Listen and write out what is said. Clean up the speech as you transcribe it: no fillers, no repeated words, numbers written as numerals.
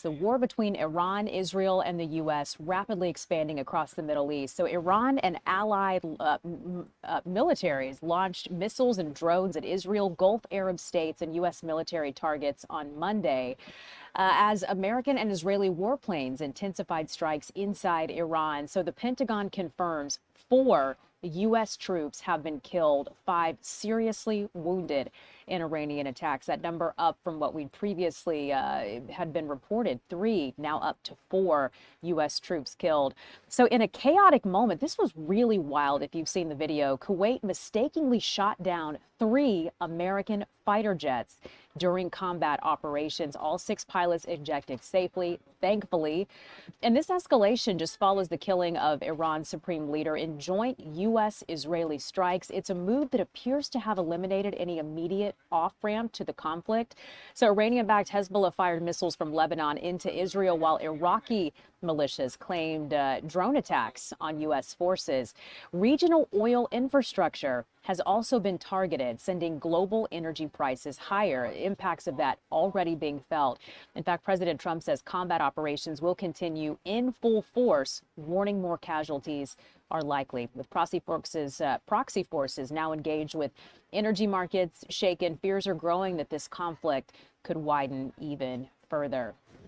The war between Iran, Israel, and the U.S. rapidly expanding across the Middle East. So Iran and allied militaries launched missiles and drones at Israel, Gulf Arab states, and U.S. military targets on Monday, as American and Israeli warplanes intensified strikes inside Iran. So the Pentagon confirms 4 U.S. troops have been killed, 5 seriously wounded in Iranian attacks. That number up from what we previously had been reported, 3, now up to 4 U.S. troops killed. So in a chaotic moment, this was really wild if you've seen the video. Kuwait mistakenly shot down 3 American fighter jets during combat operations. All 6 pilots ejected safely, thankfully. And this escalation just follows the killing of Iran's supreme leader in joint U.S.-Israeli strikes. It's a move that appears to have eliminated any immediate off-ramp to the conflict. So Iranian-backed Hezbollah fired missiles from Lebanon into Israel, while Iraqi militias claimed drone attacks on U.S. forces. Regional oil infrastructure has also been targeted, sending global energy prices higher. Impacts of that already being felt. In fact, President Trump says combat operations will continue in full force, warning more casualties are likely. With proxy forces now engaged with energy markets shaken, fears are growing that this conflict could widen even further.